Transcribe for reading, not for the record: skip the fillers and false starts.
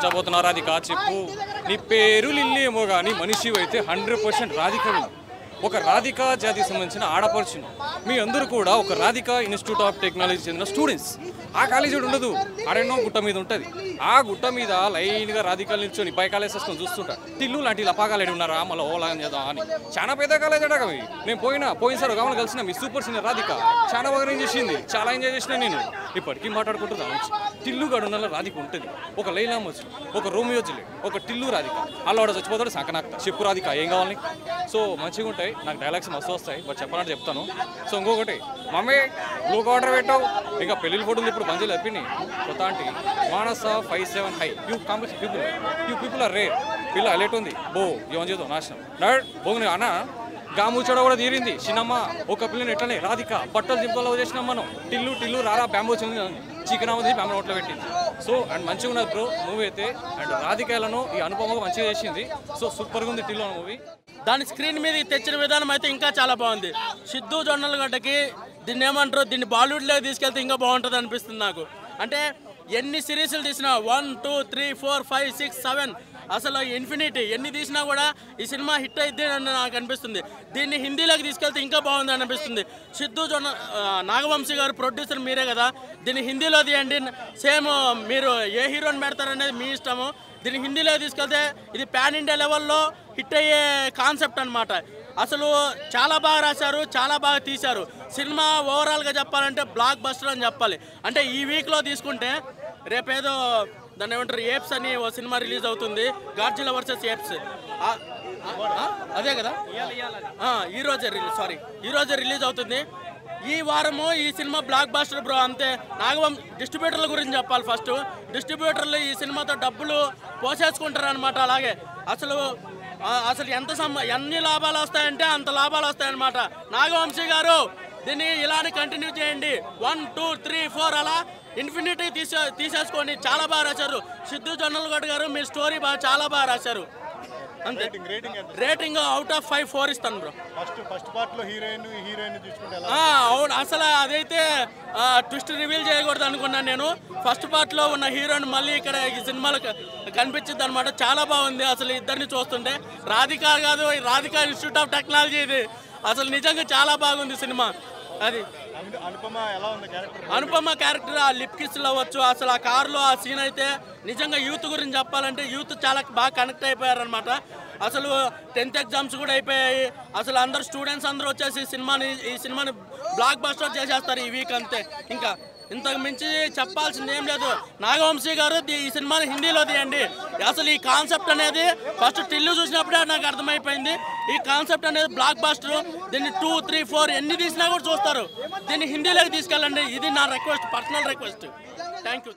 నచ్చబోతున్నా రాధిక చెప్పు. నీ పేరు లిల్లీ ఏమో కానీ మనిషి అయితే 100% రాధికవి. ఒక రాధికా జాతికి సంబంధించిన ఆడపడుచును మీ అందరూ కూడా ఒక రాధికా ఇన్స్టిట్యూట్ ఆఫ్ టెక్నాలజీ చెందిన స్టూడెంట్స్. ఆ కాలేజీ ఉండదు, ఆడెన్నో గుట్ట మీద ఉంటుంది. ఆ గుట్ట మీద లైన్గా రాధికాలు నిల్చొని పైకాలేసి వేసుకొని చూస్తుంటా. టిల్లు లాంటి లపాకాలు ఉన్నారా మళ్ళీ ఓలాగం చేద్దాం అని. చాలా పెద్ద కాలేజ్ అట అవి. నేను పోయినసారి ఒక కలిసిన మీ సూపర్ సీనియర్ రాధిక చాలా బాగా చేసింది, చాలా ఎంజాయ్ చేసిన నేను. ఇప్పటికీ మాట్లాడుకుంటున్నాను. టిల్లు గడున్న రాధిక ఉంటుంది, ఒక లైలా మజ్ను, ఒక రోమియో జూలియట్, ఒక టిల్లు రాధిక. అలా చచ్చిపోతాడు సంకనాక్త చెప్పు రాధిక ఏం కావాలి. సో మంచిగా ఉంటాయి, నాకు డైలాగ్స్ మస్తు వస్తాయి, బట్ చెప్పాలంటే చెప్తాను. సో ఇంకొకటి మమ్మీ బ్లూ ఆర్డర్ పెట్టావు, ఇంకా పెళ్ళిళ్ళ ఫోటోలు ఇప్పుడు బంద్ చెప్పింది కొత్త ఆంటీ మానస 57 హై. You people are rare. పిల్ల అలెట్ ఉంది బో ఏమని చేద్దాం నాశనం నడ్ బోని అన్న గాముచ్చడ కూడా తీరింది. చిన్నమ్మ ఒక పిల్లని ఎట్లనే రాధిక బట్టలు జింపలో చేసినాం మనం. టిల్లు రారా బ్యాంబో చికెన్ అమ్మది బ్యాంబో నోట్లో పెట్టింది. సో అండ్ మంచిగా ఉన్నది బ్రో మూవీ అయితే. అండ్ రాధికాలను ఈ అనుపమగా మంచిగా చేసింది. సో సూపర్గా ఉంది టిల్లు అన్న మూవీ. దాని స్క్రీన్ మీద తెచ్చిన విధానం అయితే ఇంకా చాలా బాగుంది. సిద్ధు జొన్నలగడ్డకి దీన్ని ఏమంటారు, దీన్ని బాలీవుడ్లోకి తీసుకెళ్తే ఇంకా బాగుంటుంది అనిపిస్తుంది నాకు. అంటే ఎన్ని సిరీస్లు తీసినా 1, 2, 3, 4, 5, 6, 7 అసలు ఇన్ఫినిటీ ఎన్ని తీసినా కూడా ఈ సినిమా హిట్ అయితే అని నాకు అనిపిస్తుంది. దీన్ని హిందీలోకి తీసుకెళ్తే ఇంకా బాగుంది అనిపిస్తుంది. సిద్ధు నాగవంశీ గారు ప్రొడ్యూసర్ మీరే కదా, దీన్ని హిందీలో తీయండి. సేమ్ మీరు ఏ హీరోని పెడతారనేది మీ ఇష్టము. దీన్ని హిందీలో తీసుకెళ్తే ఇది పాన్ ఇండియా లెవెల్లో హిట్ అయ్యే కాన్సెప్ట్ అనమాట. అసలు చాలా బాగా రాశారు, చాలా బాగా తీశారు. సినిమా ఓవరాల్గా చెప్పాలంటే బ్లాక్ బస్టర్ అని చెప్పాలి. అంటే ఈ వీక్లో తీసుకుంటే రేపేదో దాన్ని ఏమంటారు ఏప్స్ అని ఓ సినిమా రిలీజ్ అవుతుంది, గాడ్జిలా వర్సెస్ ఏప్స్. అదే కదా ఈరోజే రిలీజ్ అవుతుంది. ఈ వారము ఈ సినిమా బ్లాక్ బాస్టర్ బ్రో. అంతే డిస్ట్రిబ్యూటర్ల గురించి చెప్పాలి. ఫస్ట్ డిస్ట్రిబ్యూటర్లు ఈ సినిమాతో డబ్బులు పోసేసుకుంటారు అనమాట. అలాగే అసలు ఎన్ని లాభాలు వస్తాయంటే అంత లాభాలు వస్తాయన్నమాట. నాగవంశీ గారు దీన్ని ఇలానే కంటిన్యూ చేయండి. 1, 2, 3, 4 అలా ఇన్ఫినిటీ తీసేసుకొని చాలా బాగా రాశారు. సిద్ధు జొన్నలగడ్డ గారు మీ స్టోరీ చాలా బాగా రాశారు. అంతే. రేటింగ్ అవుట్ ఆఫ్ 5 4 ఇస్తాను బ్రో. ఫస్ట్ పార్ట్ లో హీరోయిన్ చూసుకుంటే అవును, అసలు అదైతే ట్విస్ట్ రివీల్ చేయకూడదు అనుకున్నాను నేను. ఫస్ట్ పార్ట్ లో ఉన్న హీరోయిన్ మళ్ళీ ఇక్కడ ఈ సినిమాలో కనిపించింది అనమాట. చాలా బాగుంది అసలు ఇద్దరిని చూస్తుంటే. రాధిక కాదు, రాధిక ఇన్స్టిట్యూట్ ఆఫ్ టెక్నాలజీ ఇది. అసలు నిజంగా చాలా బాగుంది సినిమా. అది అనుపమ క్యారెక్టర్ ఆ లిప్ కిస్లు అవ్వచ్చు. అసలు ఆ కారులో ఆ సీన్ అయితే నిజంగా యూత్ గురించి చెప్పాలంటే యూత్ చాలా బాగా కనెక్ట్ అయిపోయారనమాట. అసలు 10th ఎగ్జామ్స్ కూడా అయిపోయాయి. అసలు అందరు స్టూడెంట్స్ అందరూ వచ్చేసి ఈ సినిమాని బ్లాక్ బస్టర్ చేసేస్తారు ఈ వీక్ అంతే. ఇంకా ఇంతకు మించి చెప్పాల్సింది ఏం లేదు. నాగవంశీ గారు ఈ సినిమాని హిందీలో తీయండి. అసలు ఈ కాన్సెప్ట్ అనేది ఫస్ట్ టిల్లు చూసినప్పుడే నాకు అర్థమైపోయింది. ఈ కాన్సెప్ట్ అనేది బ్లాక్ బాస్టర్. దీన్ని 2, 3, 4 ఎన్ని తీసినా కూడా చూస్తారు. దీన్ని హిందీలోకి తీసుకెళ్ళండి. ఇది నా request, personal request. Thank you.